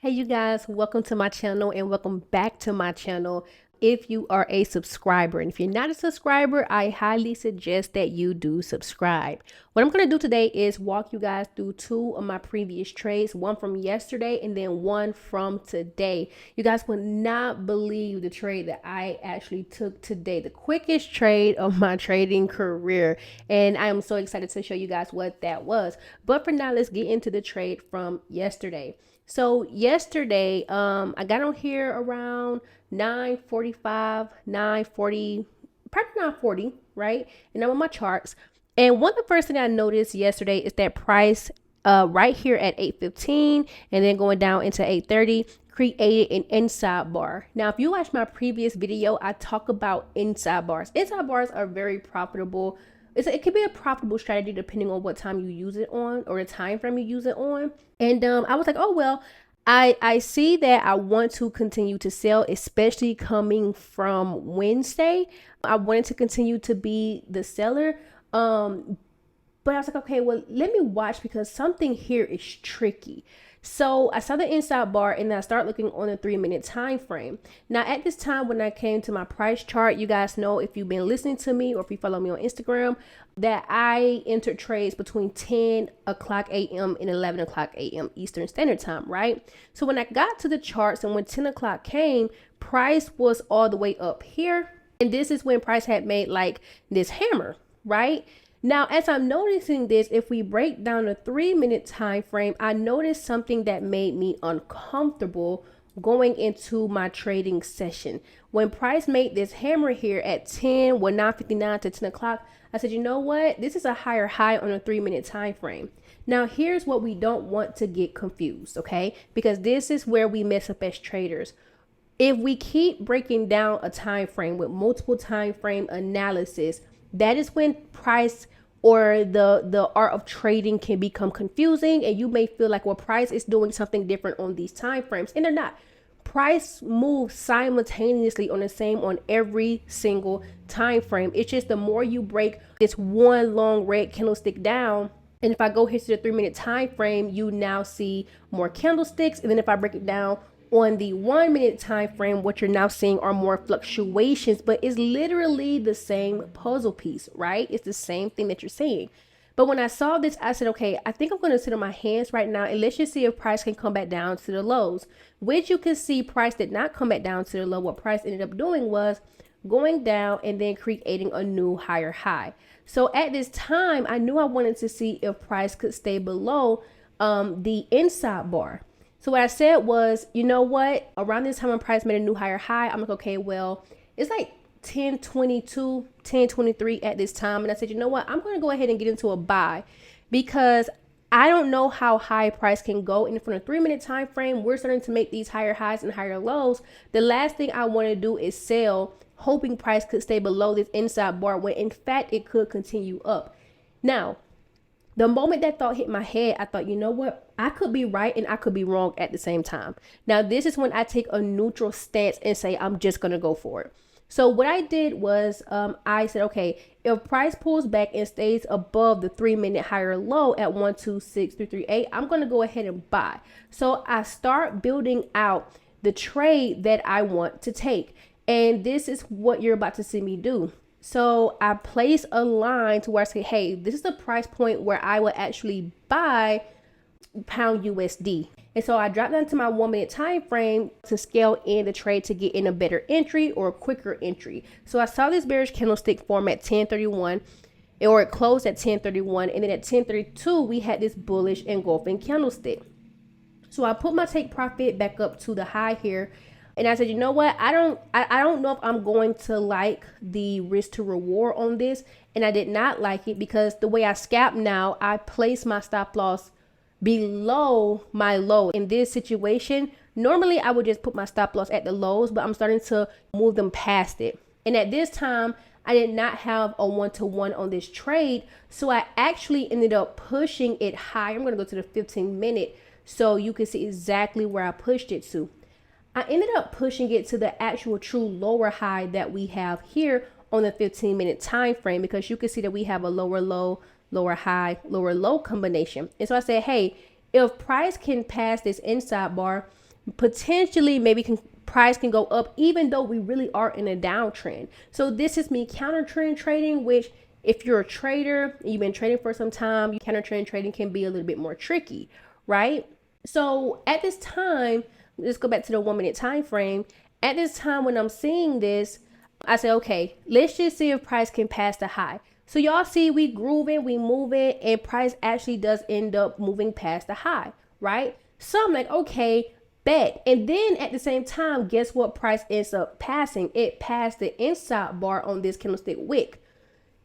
Hey you guys, welcome to my channel and welcome back to my channel. If you are a subscriber, and if you're not a subscriber, I highly suggest that you do subscribe. What I'm going to do today is walk you guys through two of my previous trades, one from yesterday and then one from today. You guys would not believe the trade that I actually took today, the quickest trade of my trading career, and I am so excited to show you guys what that was. But for now, let's get into the trade from yesterday. So yesterday, I got on here around 9:45, 9:40, probably 9:40, right? And I'm on my charts. And one of the first thing I noticed yesterday is that price right here at 8:15 and then going down into 8:30 created an inside bar. Now, if you watch my previous video, I talk about inside bars. Inside bars are very profitable. It can be a profitable strategy depending on what time you use it on or the time frame you use it on. And I was like, oh, well, I see that I want to continue to sell, especially coming from Wednesday. I wanted to continue to be the seller. But I was like, okay, well, let me watch because something here is tricky. So I saw the inside bar and I start looking on a 3-minute time frame. Now at this time, when I came to my price chart, you guys know, if you've been listening to me or if you follow me on Instagram, that I entered trades between 10 o'clock a.m. and 11 o'clock a.m. Eastern Standard Time, right? So when I got to the charts and when 10 o'clock came, price was all the way up here. And this is when price had made like this hammer, right? Now, as I'm noticing this, if we break down a 3-minute time frame, I noticed something that made me uncomfortable going into my trading session. When price made this hammer here at 9:59 to 10 o'clock, I said, you know what? This is a higher high on a 3-minute time frame. Now, here's what we don't want to get confused, okay? Because this is where we mess up as traders. If we keep breaking down a time frame with multiple time frame analysis, that is when price or the art of trading can become confusing, and you may feel like, well, price is doing something different on these time frames, and they're not. Price moves simultaneously on every single time frame. It's just the more you break this one long red candlestick down, and if I go here to the 3-minute time frame, you now see more candlesticks, and then if I break it down on the 1-minute time frame, what you're now seeing are more fluctuations, but it's literally the same puzzle piece, right? It's the same thing that you're seeing. But when I saw this, I said, okay, I think I'm going to sit on my hands right now and let's just see if price can come back down to the lows, which you can see price did not come back down to the low. What price ended up doing was going down and then creating a new higher high. So at this time, I knew I wanted to see if price could stay below the inside bar. So what I said was, you know what, around this time when price made a new higher high, I'm like, okay, well, it's like 10:22, 10:23 at this time. And I said, you know what, I'm going to go ahead and get into a buy because I don't know how high price can go. And from a 3-minute time frame, we're starting to make these higher highs and higher lows. The last thing I want to do is sell, hoping price could stay below this inside bar when in fact it could continue up. Now, the moment that thought hit my head, I thought, you know what? I could be right and I could be wrong at the same time. Now, this is when I take a neutral stance and say, I'm just going to go for it. So what I did was I said, okay, if price pulls back and stays above the 3-minute higher low at 126,338, I'm going to go ahead and buy. So I start building out the trade that I want to take. And this is what you're about to see me do. So I place a line to where I say, hey, this is the price point where I will actually buy pound USD. And so I dropped down to my 1-minute time frame to scale in the trade to get in a better entry or a quicker entry. So I saw this bearish candlestick form at 10:31, or it closed at 10:31. And then at 10:32, we had this bullish engulfing candlestick. So I put my take profit back up to the high here. And I said, you know what? I don't know if I'm going to like the risk to reward on this. And I did not like it because the way I scalp now, I place my stop loss below my low. In this situation, normally I would just put my stop loss at the lows, but I'm starting to move them past it. And at this time, I did not have a 1-to-1 on this trade. So I actually ended up pushing it higher. I'm going to go to the 15-minute so you can see exactly where I pushed it to. I ended up pushing it to the actual true lower high that we have here on the 15-minute time frame, because you can see that we have a lower low, lower high, lower low combination. And so I said, hey, if price can pass this inside bar, potentially maybe price can go up, even though we really are in a downtrend. So this is me counter trend trading, which if you're a trader, you've been trading for some time, counter trend trading can be a little bit more tricky, right? So at this time, let's go back to the 1 minute time frame. At this time, when I'm seeing this, I say, okay, let's just see if price can pass the high. So y'all see we grooving, we moving, and price actually does end up moving past the high, right? So I'm like, okay, bet. And then at the same time, guess what price ends up passing? It passed the inside bar on this candlestick wick.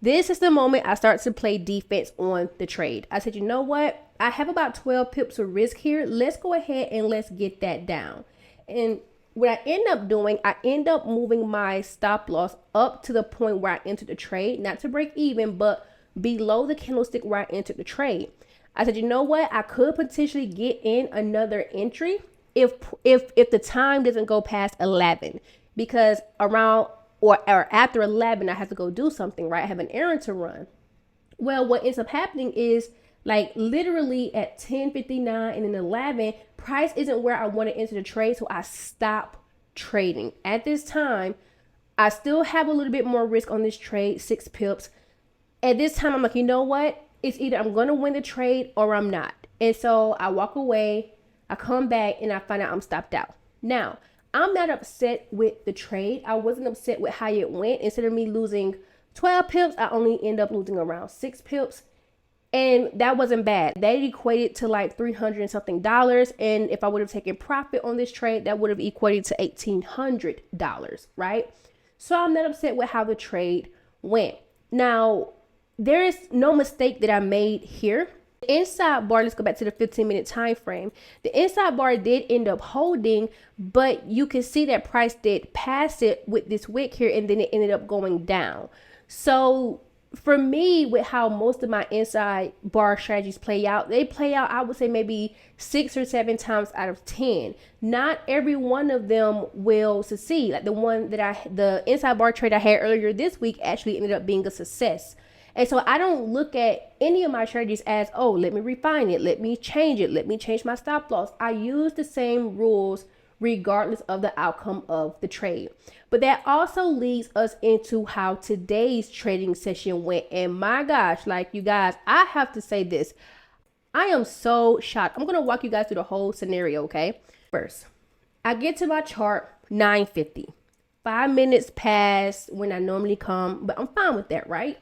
This is the moment I start to play defense on the trade. I said, you know what? I have about 12 pips of risk here. Let's go ahead and let's get that down. And what I end up doing, I end up moving my stop loss up to the point where I entered the trade, not to break even, but below the candlestick where I entered the trade. I said, you know what? I could potentially get in another entry if the time doesn't go past 11, because around or after 11, I have to go do something, right? I have an errand to run. Well, what ends up happening is like literally at 10:59 and then 11, price isn't where I want to enter the trade. So I stop trading. At this time, I still have a little bit more risk on this trade, 6 pips. At this time, I'm like, you know what? It's either I'm going to win the trade or I'm not. And so I walk away, I come back and I find out I'm stopped out. Now, I'm not upset with the trade. I wasn't upset with how it went. Instead of me losing 12 pips, I only end up losing around 6 pips. And that wasn't bad. That equated to like $300 and something. And if I would have taken profit on this trade, that would have equated to $1,800, right? So I'm not upset with how the trade went. Now, there is no mistake that I made here. The inside bar, let's go back to the 15-minute time frame. The inside bar did end up holding, but you can see that price did pass it with this wick here, and then it ended up going down. So for me, with how most of my inside bar strategies play out, they play out, I would say maybe 6 or 7 times out of 10. Not every one of them will succeed. Like the inside bar trade I had earlier this week actually ended up being a success. And so I don't look at any of my strategies as, oh, let me refine it. Let me change it. Let me change my stop loss. I use the same rules regardless of the outcome of the trade. But that also leads us into how today's trading session went. And my gosh, like you guys, I have to say this. I am so shocked. I'm going to walk you guys through the whole scenario, okay? First, I get to my chart, 9:50. 5 minutes past when I normally come, but I'm fine with that, right?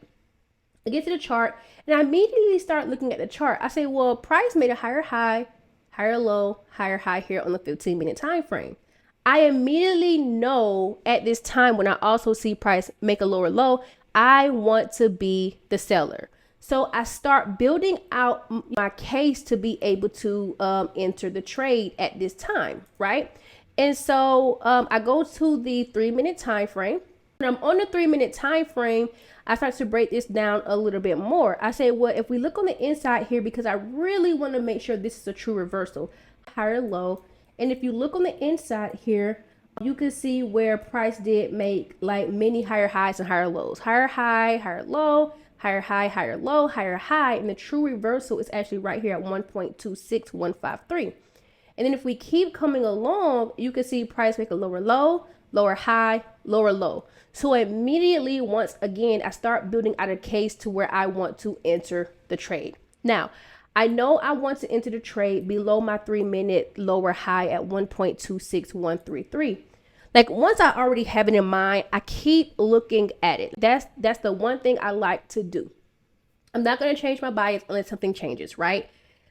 I get to the chart and I immediately start looking at the chart. I say, well, price made a higher high, higher low, higher high here on the 15-minute time frame. I immediately know at this time when I also see price make a lower low, I want to be the seller. So I start building out my case to be able to enter the trade at this time, right? And so I go to the 3-minute time frame. When I'm on the 3-minute time frame, I start to break this down a little bit more. I say, well, if we look on the inside here, because I really want to make sure this is a true reversal, higher low. And if you look on the inside here, you can see where price did make like many higher highs and higher lows. Higher high, higher low, higher high, higher low, higher high. And the true reversal is actually right here at 1.26153. And then if we keep coming along, you can see price make a lower low, lower high, lower low. So immediately, once again, I start building out a case to where I want to enter the trade. Now, I know I want to enter the trade below my 3-minute lower high at 1.26133. Like once I already have it in mind, I keep looking at it. That's the one thing I like to do. I'm not going to change my bias unless something changes, right?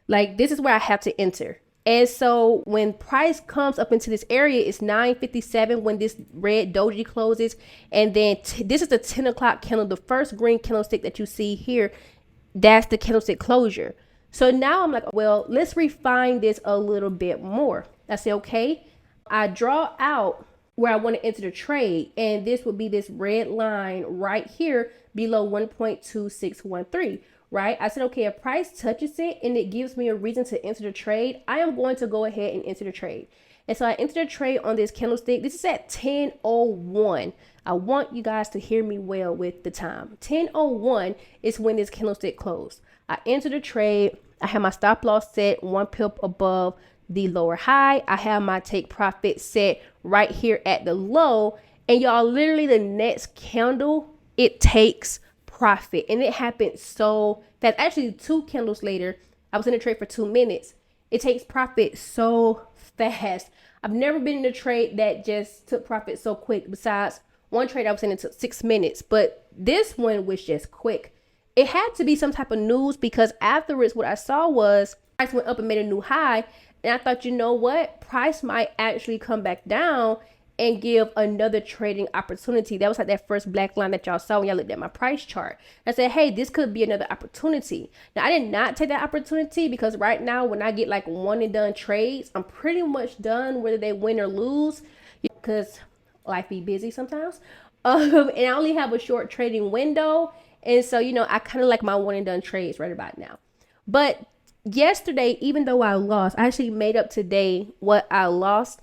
Like this is where I have to enter. And so when price comes up into this area, it's 9:57 when this red doji closes. And then this is the 10 o'clock candle, the first green candlestick that you see here. That's the candlestick closure. So now I'm like, well, let's refine this a little bit more. I say, okay, I draw out where I want to enter the trade. And this would be this red line right here below 1.2613. Right? I said, okay, if price touches it and it gives me a reason to enter the trade, I am going to go ahead and enter the trade. And so I entered the trade on this candlestick. This is at 10:01. I want you guys to hear me well with the time. 10:01 is when this candlestick closed. I entered the trade. I had my stop loss set 1 pip above the lower high. I have my take profit set right here at the low. And y'all, literally the next candle, it takes profit. And it happened so fast. Actually, 2 candles later, I was in a trade for 2 minutes. It takes profit so fast. I've never been in a trade that just took profit so quick. Besides one trade I was in, it took 6 minutes. But this one was just quick. It had to be some type of news, because afterwards what I saw was price went up and made a new high. And I thought, you know what? Price might actually come back down and give another trading opportunity. That was like that first black line that y'all saw when y'all looked at my price chart. I said, hey, this could be another opportunity. Now, I did not take that opportunity, because right now when I get like one and done trades, I'm pretty much done whether they win or lose, because life be busy sometimes. And I only have a short trading window. And so, you know, I kind of like my one and done trades right about now. But yesterday, even though I lost, I actually made up today what I lost.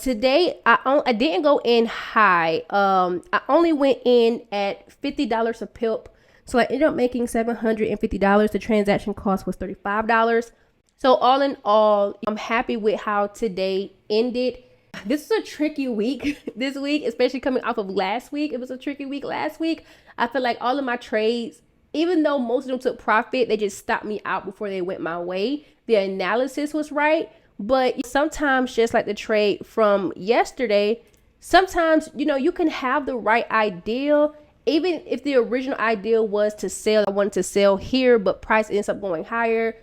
Today, I didn't go in high. I only went in at $50 a pip. So I ended up making $750. The transaction cost was $35. So all in all, I'm happy with how today ended. This is a tricky week this week, especially coming off of last week. It was a tricky week last week. I feel like all of my trades, even though most of them took profit, they just stopped me out before they went my way. The analysis was right. But sometimes, just like the trade from yesterday, sometimes, you know, you can have the right idea. Even if the original idea was to sell, I wanted to sell here, but price ends up going higher.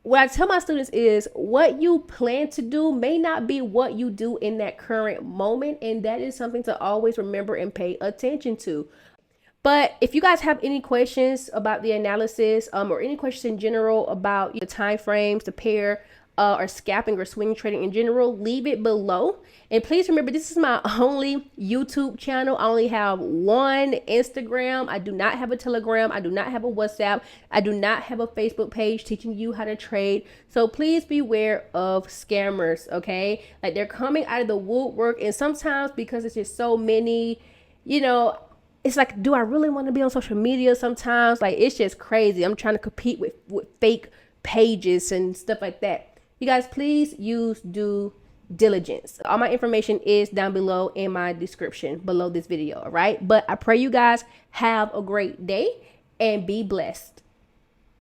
What I tell my students is what you plan to do may not be what you do in that current moment. And that is something to always remember and pay attention to. But if you guys have any questions about the analysis, or any questions in general about the time frames, the pair, or scalping or swing trading in general, leave it below. And please remember, this is my only YouTube channel. I only have one Instagram. I do not have a Telegram. I do not have a WhatsApp. I do not have a Facebook page teaching you how to trade. So please beware of scammers, okay? Like, they're coming out of the woodwork, and sometimes because it's just so many, you know, it's like, do I really want to be on social media sometimes? Like, it's just crazy. I'm trying to compete with fake pages and stuff like that. You guys, please use due diligence. All my information is down below in my description below this video, all right? But I pray you guys have a great day and be blessed.